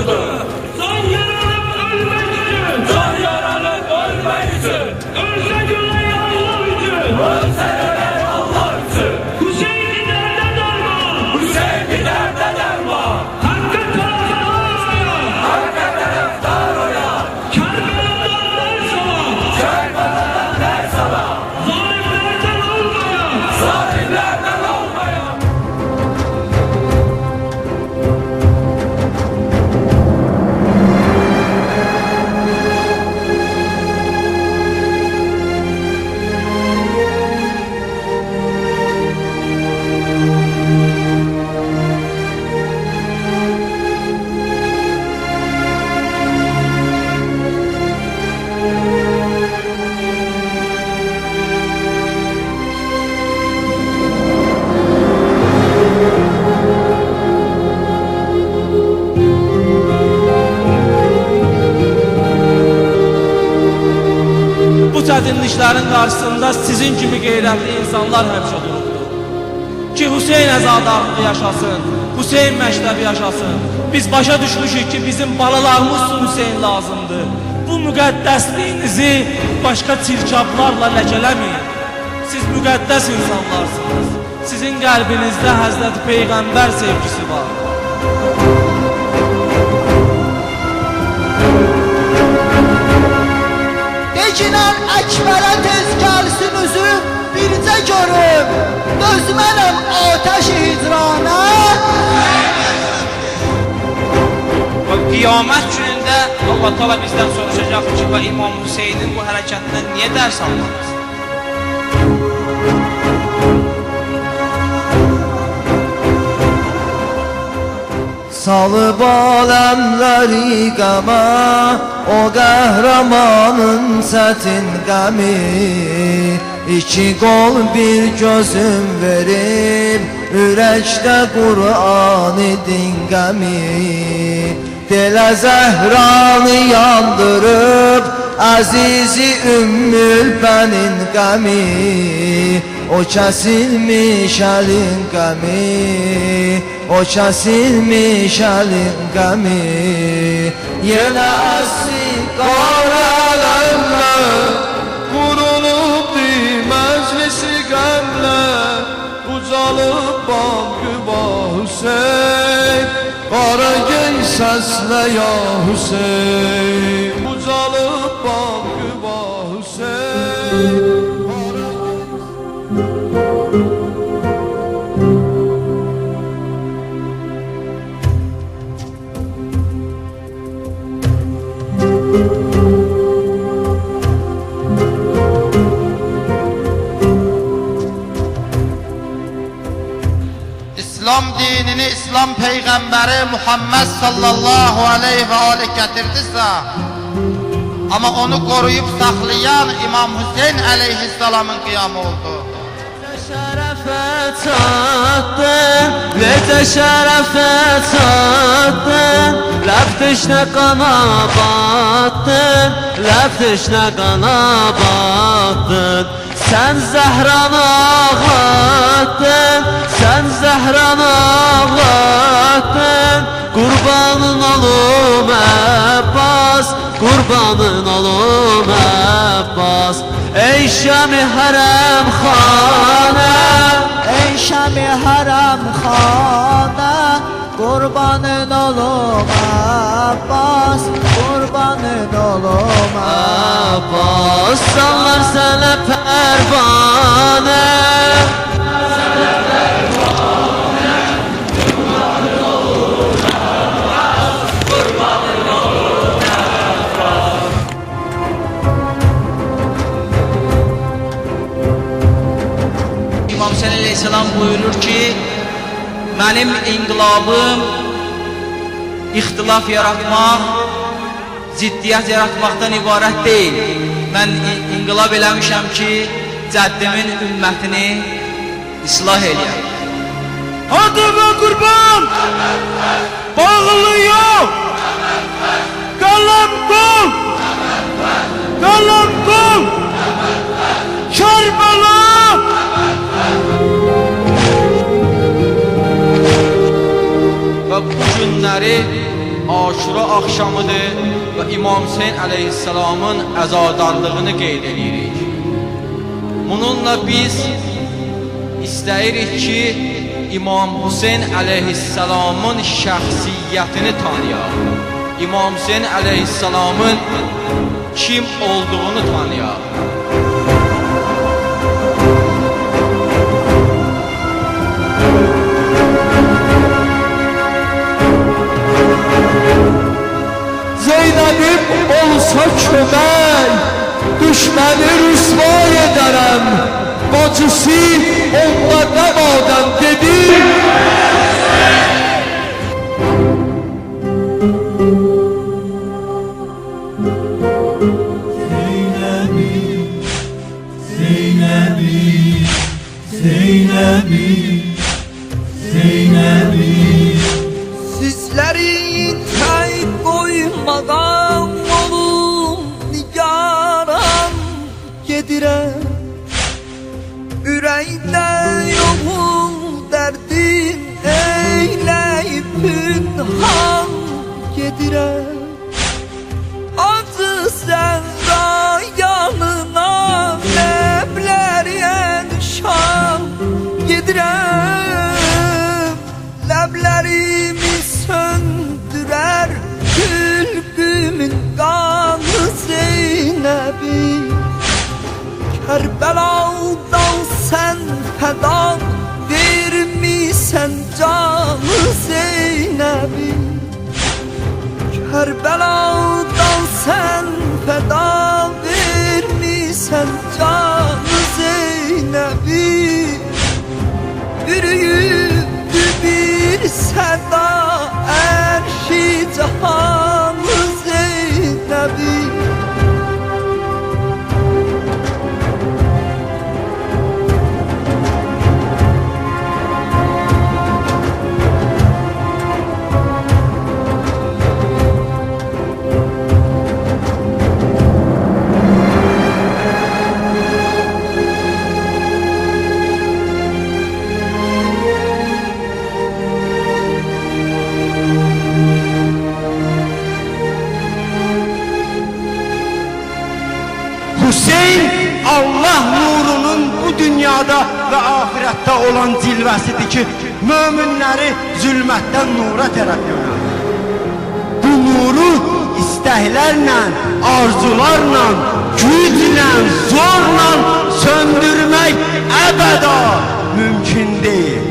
vurdu. Can yaralıp ölmek için. Can yaralıp ölmek için. Ölse göre Allah için. Ölse göre Allah için. Hüseyin gider de derman. Hüseyin gider de derman. Hakka taraftar oya. Hakka taraftar oya. Kerbela'dan der sana. Kerbela'dan der sana. Zalimlerden olmaya. Zalimlerden olmaya. Bu çətinliklərin qarşısında sizin kimi qeyrətli insanlar həmişə durubdur. Ki Hüseyin əzadlığı yaşasın, Hüseyin məktəbi yaşasın. Biz başa düşmüşük ki bizim balalarımız üçün Hüseyin lazımdır. Bu müqəddəsliyinizi başqa çirkablarla ləkələməyin. Siz müqəddəs insanlarsınız. Sizin qəlbinizdə Həzrəti Peyğəmbər sevgisi var. Deginən Əkbərə tez gəlsin üzü bircə görüm. Dözmənəm ateşi hicrana. Qiyamət günündə Allah Teala bizdən soruşacaq ki, və İmam Hüseynin bu hərəkətindən niyə dərs almadınız? Salıp alemleri qəmə, o qəhrəmanın çətin qəmi. İki qol bir gözüm verib, ürəkdə Qur'an idin qəmi. Delə Zəhranı yandırıb, əzizi Ümmül Bənin qəmi. O kəsilmiş əlin qəmi, o kəsilmiş əlin qəmi. Yenə əsri qarələmlə, qurulubdi məclisi qəmlə. Ucalıb Bağqüba Hüseyin, qara gey səslə ya Hüseyin. Ucalıb Bağqüba Hüseyin. İslam dinini İslam Peyğəmbəri Muhammed sallallahu aleyhi ve aleyh gətirdisə, ama onu koruyup saklayan İmam Hüseyin aleyhisselamın qiyamı oldu. Şərəfə çatdın, necə şərəfə çatdın. Ləb teşnə qana batdın, ləb teşnə qana batdın. Sən Zəhranı ağlatdın, sən Zəhranı ağlatdın. Qurbanın olum Əbbas, qurbanın olum Əbbas. Ey Şam-ı Hərəm xanə, ey Şam-ı Hərəm xanə. Qurbanın olum Əbbas, qurbanın olum Əbbas. Sallar sənə pərvanə, sənə pərvanə. Qurbanın olum Əbbas, qurbanın olum Əbbas. İmam Hüseyin aleyhisselam buyurur ki, benim inqilabım ixtilaf yaratmaq, ziddiyyət yaratmaqdan ibarət deyil. Mən inqilab eləmişəm ki, cəddimin ümmətini islah eləyəm. Adıma qurban, bağlı yox, qalam qol, qalam qol, Kərbala. Və bu günləri Aşura axşamıdır və İmam Hüseyn əleyhissalamın əzadarlığını qeyd edirik. Bununla biz istəyirik ki, İmam Hüseyn əleyhissalamın şəxsiyyətini tanıyaq. İmam Hüseyn əleyhissalamın kim olduğunu tanıyaq. Zeynep'im olsa kömək, düşməni rüsvay edərəm. Bacısı onda qəbadən dedi. Sizləri tək qoymağam olum nigaran gedirəm. Ürəkdə yoxum dərdim eyləyib pünhan gedirəm. Acı səhra yanına ləbləriyən şam gedirəm. Ləblərimi söndürər gülgümün qanı Zeynəbi. Kərbəladan sən fəda vermisən canı Zeynəbi. Kərbəladan sən fəda vermisən canı Zeynəbi. Yürüyübdü bir səda ərşi cahanı Zeynəbi. Hüseyin Allah nurunun bu dünyada və ahirətdə olan cilvəsidir ki, möminləri zülmətdən nura tərəf yönəldir. Bu nuru istəklərlə, arzularla, güclə, zorla söndürmək əbəda mümkün deyil.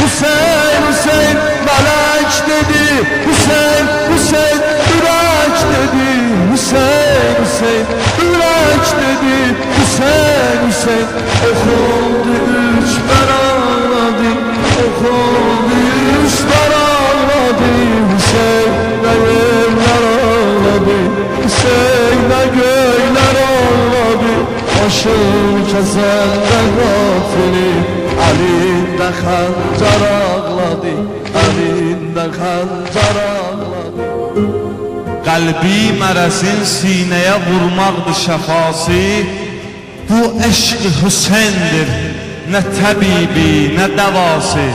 Hüseyin, Hüseyin, melek dedi. Hüseyin, Hüseyin, yürek dedi. Hüseyin, Hüseyin, yürek dedi. Hüseyin, Hüseyin, okundu üç ben ağladı. Okundu üç ben ağladı. Hüseyin ne yerler ağladı. Hüseyin ne göyler ağladı. Başım kesenden gafili. Elinde xəncər ağladı, elində xəncər ağladı. Qəlbi mərəsin sinəyə vurmaqdır şəfası. Bu eşq Hüseyndir, nə təbibi, nə dəvası.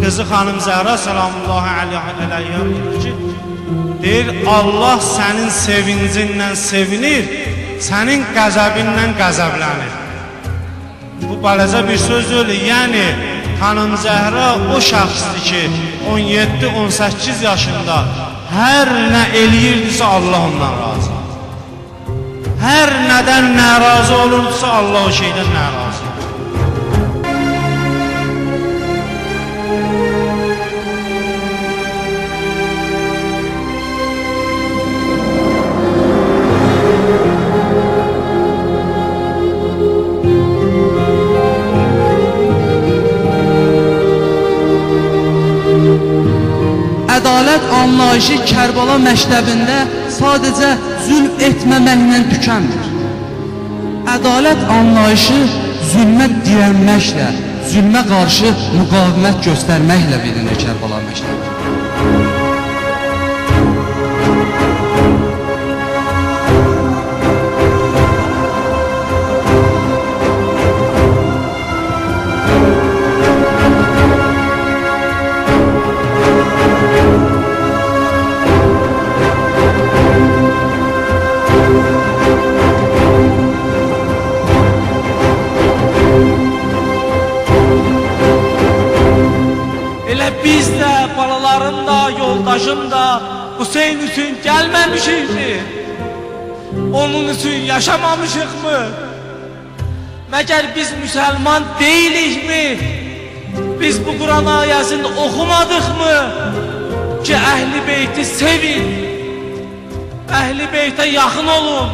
Kızı Xanım Zəhra salamullahi aleyhə deyir ki, deyir Allah sənin sevincinlə sevinir, sənin qəzəbinlə qəzəblənir. Bu balaca bir söz öyle, yəni Xanım Zəhra o şəxsdir ki 17-18 yaşında hər nə eləyirdisə Allah ondan razı. Hər nədən narazı olurdusa Allah o şeydən narazı. Ədalət anlayışı Kərbala məktəbində sadəcə zülm etməməklə tükənmir. Ədalət anlayışı zülmə dirənməklə, zülmə qarşı müqavimət göstərməklə bilinir Kərbəla məktəbi. Elə biz də, balalarım da, yoldaşım da Hüseyn üçün gəlməmişikmi? Onun üçün yaşamamışıqmı? Məgər biz müsəlman deyilikmi? Biz bu Quran ayəsini oxumadıqmı? Ki Əhl-i Beyti sevin, Əhl-i Beytə yaxın olun.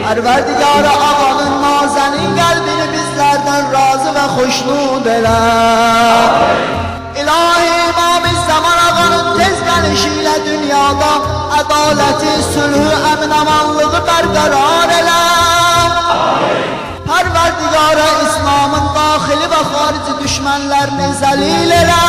Pərverdigara ağanın nazenin qəlbini bizlərdən razı və xoşnud elə. İlahi İmam-ı Zaman ağanın tez gəlişiyle dünyada ədaləti, sülhü, əmin-amanlığı bərqərar elə. Pərverdigara İslamın daxili və xarici düşmənlərini zəlil elə.